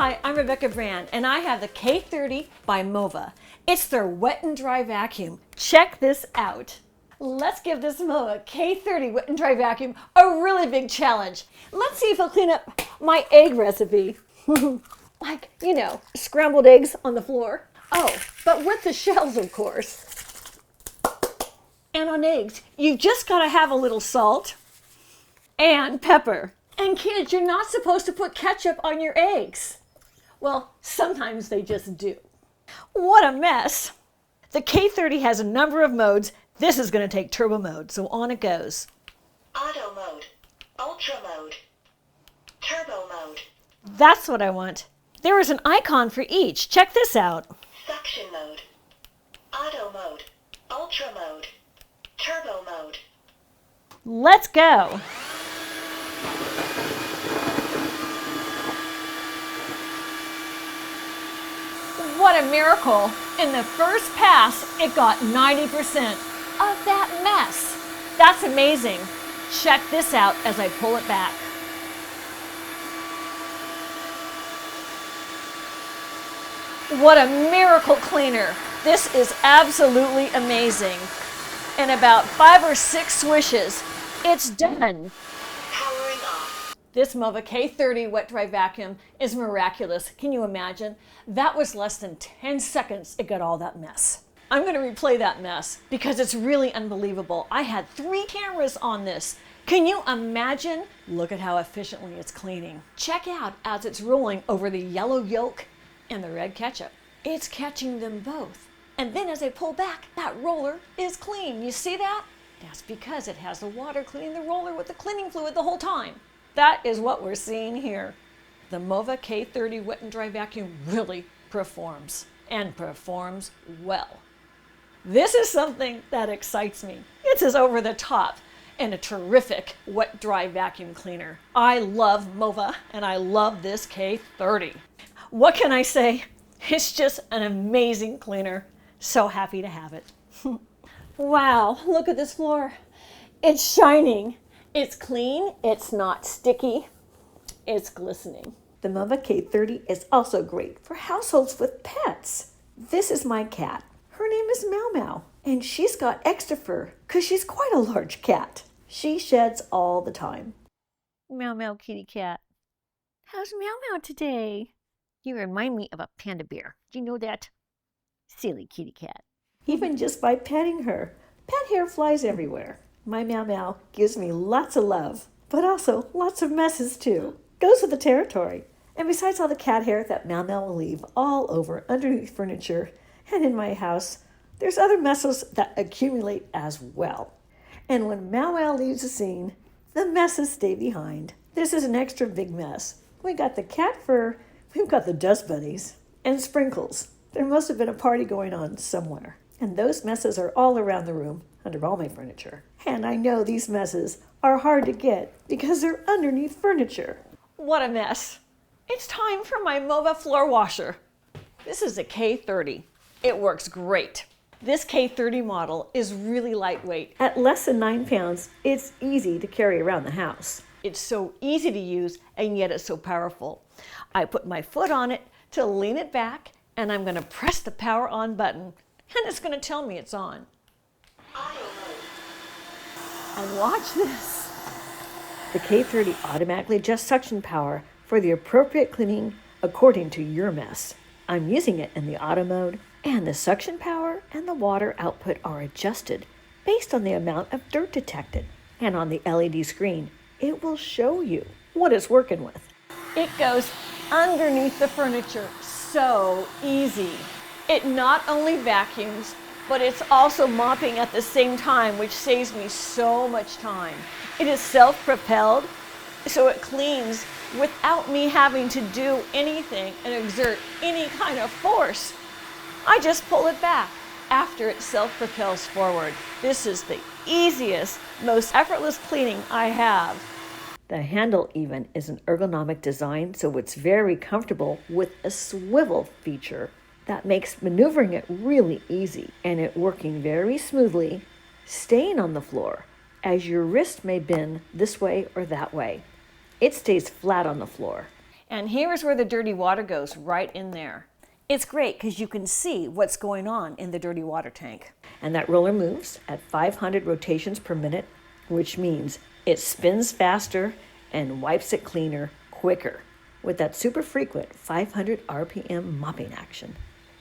Hi, I'm Rebecca Brand, and I have the K30 by Mova. It's their wet and dry vacuum. Check this out. Let's give this Mova K30 wet and dry vacuum a really big challenge. Let's see if it'll clean up my egg recipe. Like, you know, scrambled eggs on the floor. Oh, but with the shells, of course. And on eggs, you've just got to have a little salt and pepper. And kids, you're not supposed to put ketchup on your eggs. Well, sometimes they just do. What a mess. The K30 has a number of modes. This is going to take turbo mode, so on it goes. Auto mode, ultra mode, turbo mode. That's what I want. There is an icon for each. Check this out. Suction mode, auto mode, ultra mode, turbo mode. Let's go. What a miracle. In the first pass, it got 90% of that mess. That's amazing. Check this out as I pull it back. What a miracle cleaner. This is absolutely amazing. In about 5 or 6 swishes, it's done. Powering off. This Mova K30 wet dry vacuum is miraculous. Can you imagine? That was less than 10 seconds it got all that mess. I'm going to replay that mess because it's really unbelievable. I had 3 cameras on this. Can you imagine? Look at how efficiently it's cleaning. Check out as it's rolling over the yellow yolk and the red ketchup. It's catching them both. And then as I pull back, that roller is clean. You see that? That's because it has the water cleaning the roller with the cleaning fluid the whole time. That is what we're seeing here. The Mova K30 wet and dry vacuum really performs, and performs well. This is something that excites me. It's as over the top and a terrific wet dry vacuum cleaner. I love Mova and I love this K30. What can I say? It's just an amazing cleaner. So happy to have it. Wow, look at this floor. It's shining. It's clean, it's not sticky, it's glistening. The Mova K30 is also great for households with pets. This is my cat. Her name is Meow Meow, and she's got extra fur because she's quite a large cat. She sheds all the time. Meow Meow kitty cat. How's Meow Meow today? You remind me of a panda bear. Do you know that? Silly kitty cat. Even just by petting her, pet hair flies everywhere. My Meow Meow gives me lots of love, but also lots of messes too. Goes with the territory. And besides all the cat hair that Meow Meow will leave all over underneath furniture and in my house, there's other messes that accumulate as well. And when Meow Meow leaves the scene, the messes stay behind. This is an extra big mess. We got the cat fur, we've got the dust bunnies, and sprinkles. There must have been a party going on somewhere. And those messes are all around the room, under all my furniture. And I know these messes are hard to get because they're underneath furniture. What a mess. It's time for my Mova floor washer. This is a K30. It works great. This K30 model is really lightweight. At less than 9 pounds, it's easy to carry around the house. It's so easy to use, and yet it's so powerful. I put my foot on it to lean it back, and I'm going to press the power on button, and it's going to tell me it's on. And watch this. The K30 automatically adjusts suction power for the appropriate cleaning according to your mess. I'm using it in the auto mode, and the suction power and the water output are adjusted based on the amount of dirt detected. And on the LED screen, it will show you what it's working with. It goes underneath the furniture. So easy. It not only vacuums, but it's also mopping at the same time, which saves me so much time. It is self-propelled, so it cleans without me having to do anything and exert any kind of force. I just pull it back after it self-propels forward. This is the easiest, most effortless cleaning I have. The handle even is an ergonomic design, so it's very comfortable with a swivel feature that makes maneuvering it really easy and it working very smoothly, staying on the floor as your wrist may bend this way or that way. It stays flat on the floor. And here is where the dirty water goes, right in there. It's great because you can see what's going on in the dirty water tank. And that roller moves at 500 rotations per minute, which means it spins faster and wipes it cleaner quicker with that super frequent 500 RPM mopping action.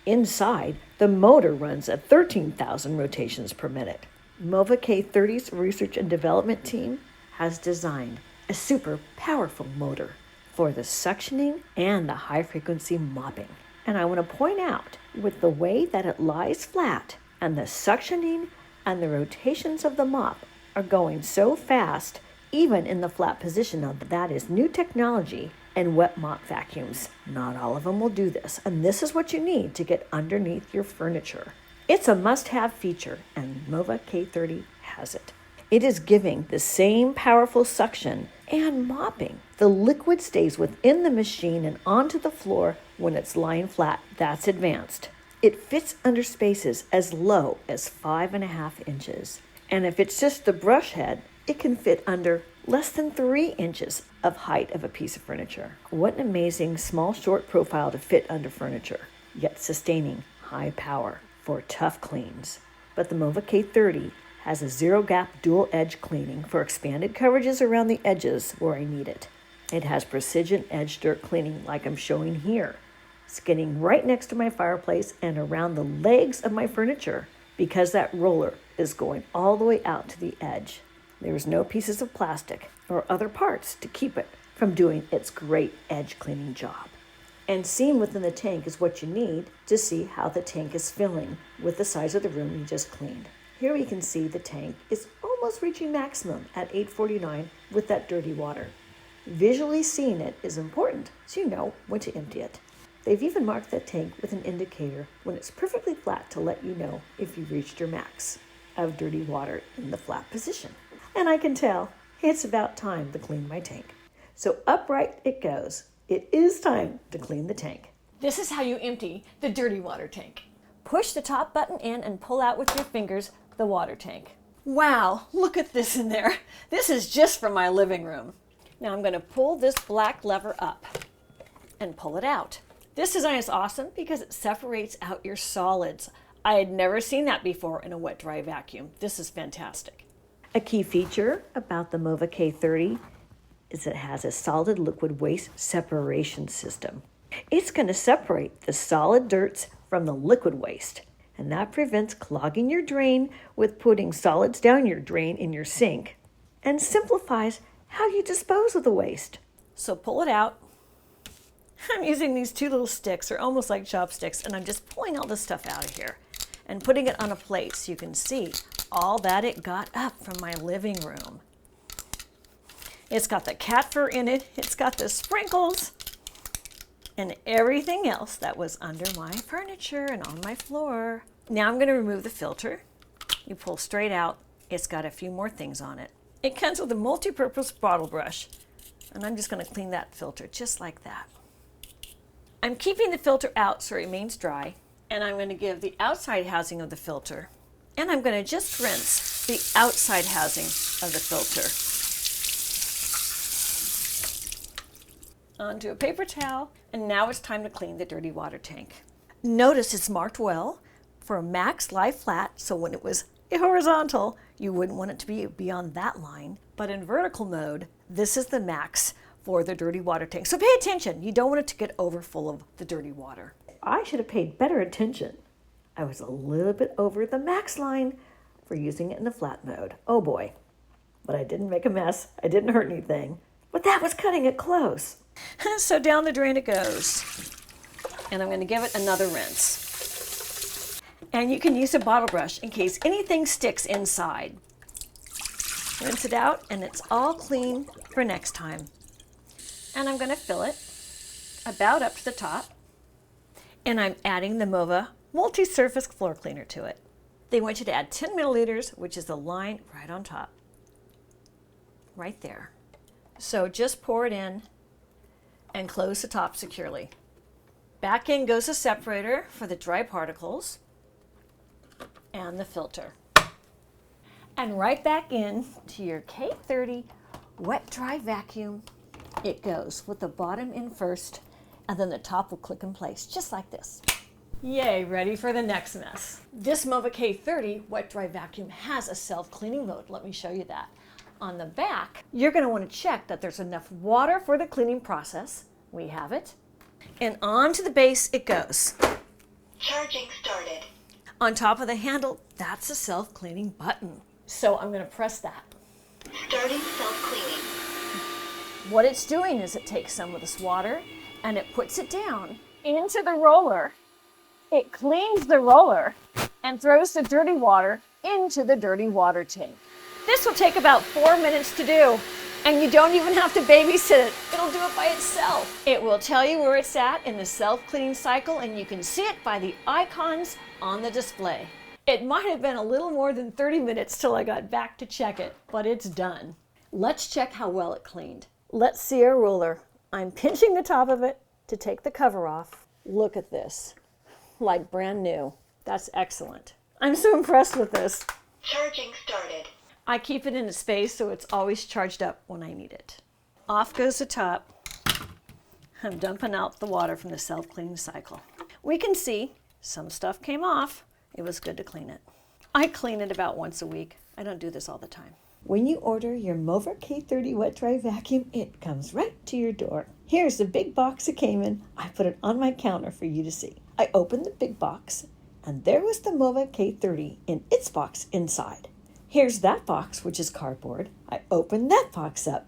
Inside, the motor runs at 13,000 rotations per minute. Mova K30's research and development team has designed a super powerful motor for the suctioning and the high-frequency mopping. And I want to point out, with the way that it lies flat and the suctioning and the rotations of the mop are going so fast, even in the flat position. Now, that is new technology and wet mop vacuums. Not all of them will do this, and this is what you need to get underneath your furniture. It's a must-have feature, and Mova K30 has it. It is giving the same powerful suction and mopping. The liquid stays within the machine and onto the floor when it's lying flat. That's advanced. It fits under spaces as low as 5.5 inches. And if it's just the brush head, it can fit under less than 3 inches of height of a piece of furniture. What an amazing small, short profile to fit under furniture, yet sustaining high power for tough cleans. But the Mova K30 has a zero-gap dual-edge cleaning for expanded coverages around the edges where I need it. It has precision edge dirt cleaning like I'm showing here, skidding right next to my fireplace and around the legs of my furniture because that roller is going all the way out to the edge. There's no pieces of plastic or other parts to keep it from doing its great edge cleaning job. And seen within the tank is what you need to see how the tank is filling with the size of the room you just cleaned. Here we can see the tank is almost reaching maximum at 849 with that dirty water. Visually seeing it is important so you know when to empty it. They've even marked that tank with an indicator when it's perfectly flat to let you know if you've reached your max of dirty water in the flat position. And I can tell it's about time to clean my tank. So upright it goes. It is time to clean the tank. This is how you empty the dirty water tank. Push the top button in and pull out with your fingers the water tank. Wow, look at this in there. This is just for my living room. Now I'm going to pull this black lever up and pull it out. This design is awesome because it separates out your solids. I had never seen that before in a wet dry vacuum. This is fantastic. A key feature about the Mova K30 is it has a solid liquid waste separation system. It's going to separate the solid dirts from the liquid waste, and that prevents clogging your drain with putting solids down your drain in your sink and simplifies how you dispose of the waste. So pull it out. I'm using these two little sticks, they're almost like chopsticks, and I'm just pulling all this stuff out of here and putting it on a plate so you can see all that it got up from my living room. It's got the cat fur in it, it's got the sprinkles, and everything else that was under my furniture and on my floor. Now I'm going to remove the filter. You pull straight out, it's got a few more things on it. It comes with a multi-purpose bottle brush, and I'm just going to clean that filter just like that. I'm keeping the filter out so it remains dry, and I'm going to give the outside housing of the filter, and I'm going to just rinse the outside housing of the filter onto a paper towel, and now it's time to clean the dirty water tank. Notice it's marked well for max lie flat, so when it was horizontal, you wouldn't want it to be beyond that line, but in vertical mode, this is the max for the dirty water tank. So pay attention. You don't want it to get over full of the dirty water. I should have paid better attention. I was a little bit over the max line for using it in the flat mode. Oh boy. But I didn't make a mess. I didn't hurt anything. But that was cutting it close. So down the drain it goes. And I'm going to give it another rinse. And you can use a bottle brush in case anything sticks inside. Rinse it out and it's all clean for next time. And I'm going to fill it about up to the top. And I'm adding the Mova multi-surface floor cleaner to it. They want you to add 10 milliliters, which is the line right on top. Right there. So just pour it in and close the top securely. Back in goes the separator for the dry particles and the filter. And right back in to your K30 wet dry vacuum it goes with the bottom in first, and then the top will click in place, just like this. Yay, ready for the next mess. This Mova K30 wet dry vacuum has a self-cleaning mode. Let me show you that. On the back, you're going to want to check that there's enough water for the cleaning process. We have it. And onto the base it goes. Charging started. On top of the handle, that's a self-cleaning button. So I'm going to press that. Starting self-cleaning. What it's doing is it takes some of this water and it puts it down into the roller. It cleans the roller and throws the dirty water into the dirty water tank. This will take about 4 minutes to do, and you don't even have to babysit it. It'll do it by itself. It will tell you where it's at in the self-cleaning cycle, and you can see it by the icons on the display. It might have been a little more than 30 minutes till I got back to check it, but it's done. Let's check how well it cleaned. Let's see our ruler. I'm pinching the top of it to take the cover off. Look at this. Like brand new. That's excellent. I'm so impressed with this. Charging started. I keep it in a space so it's always charged up when I need it. Off goes the top. I'm dumping out the water from the self-cleaning cycle. We can see some stuff came off. It was good to clean it. I clean it about once a week. I don't do this all the time. When you order your Mova K30 wet dry vacuum, it comes right to your door. Here's the big box it came in. I put it on my counter for you to see. I opened the big box, and there was the Mova K30 in its box inside. Here's that box, which is cardboard. I opened that box up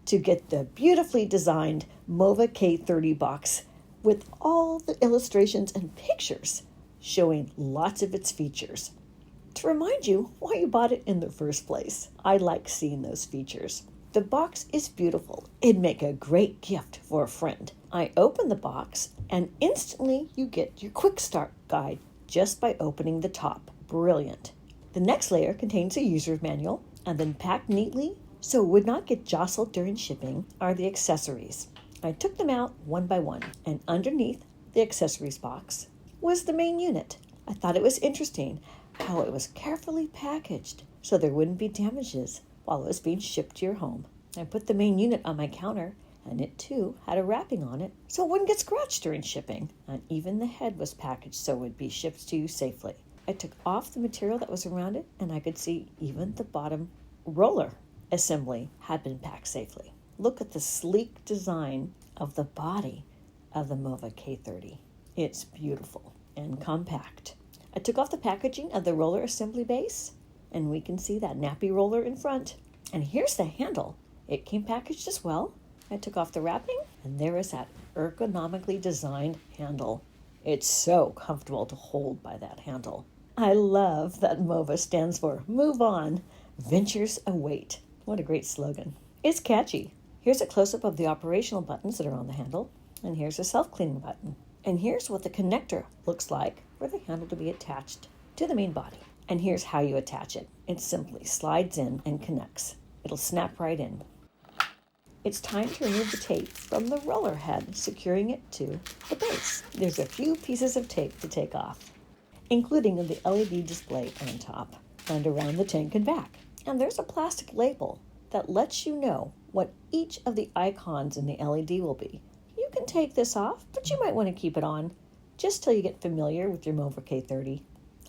to get the beautifully designed Mova K30 box with all the illustrations and pictures showing lots of its features. To remind you why you bought it in the first place. I like seeing those features. The box is beautiful. It'd make a great gift for a friend. I open the box and instantly you get your quick start guide just by opening the top. Brilliant. The next layer contains a user's manual, and then packed neatly so it would not get jostled during shipping are the accessories. I took them out one by one, and underneath the accessories box was the main unit. I thought it was interesting how it was carefully packaged so there wouldn't be damages while it was being shipped to your home. I put the main unit on my counter, and it too had a wrapping on it so it wouldn't get scratched during shipping, and even the head was packaged so it would be shipped to you safely. I took off the material that was around it, and I could see even the bottom roller assembly had been packed safely. Look at the sleek design of the body of the Mova K30. It's beautiful and compact. I took off the packaging of the roller assembly base, and we can see that nappy roller in front. And here's the handle. It came packaged as well. I took off the wrapping, and there is that ergonomically designed handle. It's so comfortable to hold by that handle. I love that Mova stands for Move On, Ventures Await. What a great slogan. It's catchy. Here's a close-up of the operational buttons that are on the handle, and here's a self-cleaning button. And here's what the connector looks like for the handle to be attached to the main body. And here's how you attach it. It simply slides in and connects. It'll snap right in. It's time to remove the tape from the roller head, securing it to the base. There's a few pieces of tape to take off, including the LED display on top and around the tank and back. And there's a plastic label that lets you know what each of the icons in the LED will be. You can take this off, but you might want to keep it on just till you get familiar with your Mova K30.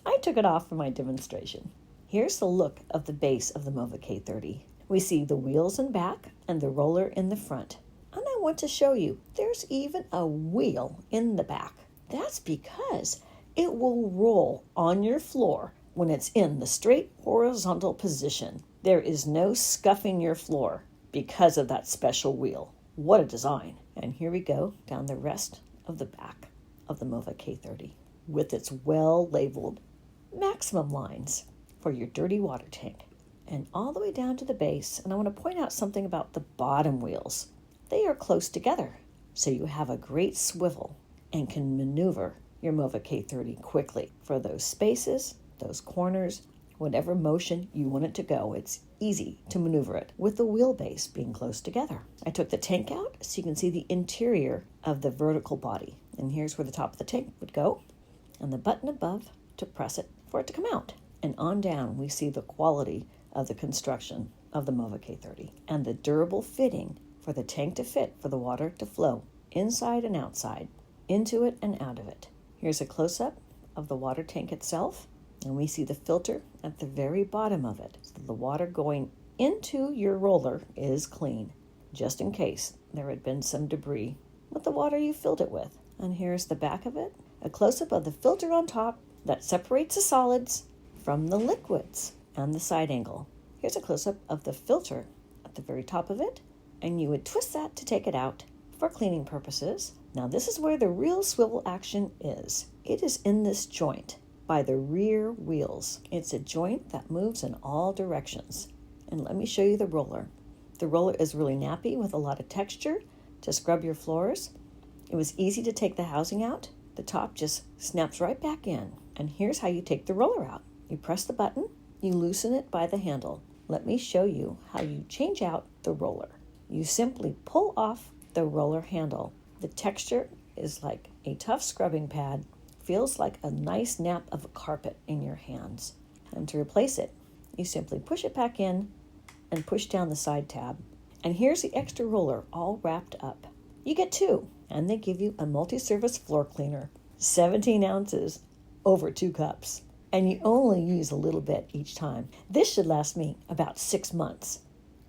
I took it off for my demonstration. Here's the look of the base of the Mova K30. We see the wheels in back and the roller in the front. And I want to show you, there's even a wheel in the back. That's because it will roll on your floor when it's in the straight horizontal position. There is no scuffing your floor because of that special wheel. What a design. And here we go down the rest of the back of the Mova K30 with its well-labeled maximum lines for your dirty water tank. And all the way down to the base. And I want to point out something about the bottom wheels. They are close together, so you have a great swivel and can maneuver your Mova K30 quickly for those spaces, those corners, whatever motion you want it to go. It's easy to maneuver it with the wheelbase being close together. I took the tank out so you can see the interior of the vertical body. And here's where the top of the tank would go, and the button above to press it for it to come out. And on down, we see the quality of the construction of the Mova K30 and the durable fitting for for the tank to fit for the water to flow inside and outside, into it and out of it. Here's a close-up of the water tank itself, and we see the filter at the very bottom of it. So the water going into your roller is clean, just in case there had been some debris with the water you filled it with. And here's the back of it, a close-up of the filter on top that separates the solids from the liquids and the side angle. Here's a close-up of the filter at the very top of it, and you would twist that to take it out for cleaning purposes. Now this is where the real swivel action is. It is in this joint by the rear wheels. It's a joint that moves in all directions. And let me show you the roller. The roller is really nappy with a lot of texture to scrub your floors. It was easy to take the housing out. The top just snaps right back in. And here's how you take the roller out. You press the button, you loosen it by the handle. Let me show you how you change out the roller. You simply pull off the roller handle. The texture is like a tough scrubbing pad, feels like a nice nap of a carpet in your hands. And to replace it, you simply push it back in and push down the side tab. And here's the extra roller all wrapped up. You get two, and they give you a multi-service floor cleaner, 17 ounces, over 2 cups. And you only use a little bit each time. This should last me about 6 months.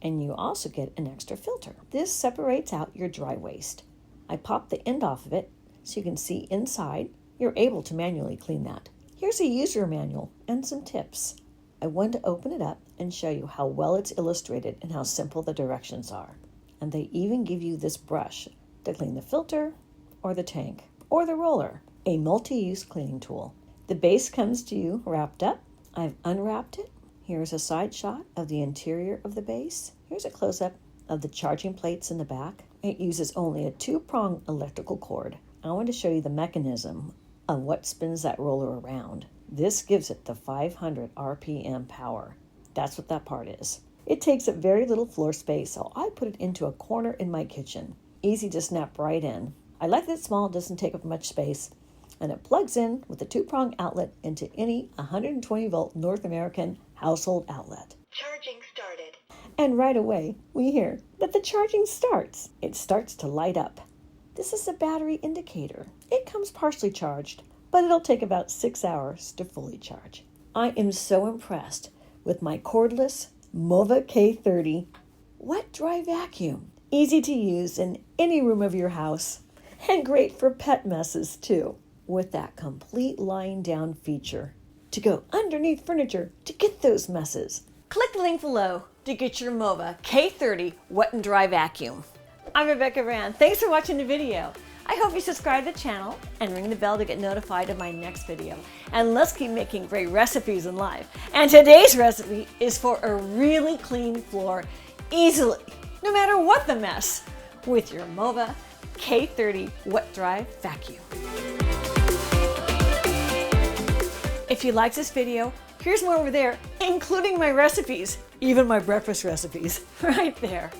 And you also get an extra filter. This separates out your dry waste. I popped the end off of it so you can see inside. You're able to manually clean that. Here's a user manual and some tips. I wanted to open it up and show you how well it's illustrated and how simple the directions are. And they even give you this brush to clean the filter or the tank or the roller, a multi-use cleaning tool. The base comes to you wrapped up. I've unwrapped it. Here's a side shot of the interior of the base. Here's a close-up of the charging plates in the back. It uses only a 2-prong electrical cord. I want to show you the mechanism of what spins that roller around. This gives it the 500 RPM power. That's what that part is. It takes up very little floor space, so I put it into a corner in my kitchen. Easy to snap right in. I like that it's small, it doesn't take up much space, and it plugs in with a 2-prong outlet into any 120-volt North American household outlet. Charging started. And right away, we hear that the charging starts. It starts to light up. This is a battery indicator. It comes partially charged, but it'll take about 6 hours to fully charge. I am so impressed with my cordless Mova K30 wet dry vacuum. Easy to use in any room of your house, and great for pet messes too, with that complete lying down feature to go underneath furniture to get those messes. Click the link below to get your Mova K30 wet and dry vacuum. I'm Rebecca Rand. Thanks for watching the video. I hope you subscribe to the channel and ring the bell to get notified of my next video. And let's keep making great recipes in life. And today's recipe is for a really clean floor easily, no matter what the mess, with your Mova K30 wet dry vacuum. If you like this video, here's more over there, including my recipes, even my breakfast recipes, right there.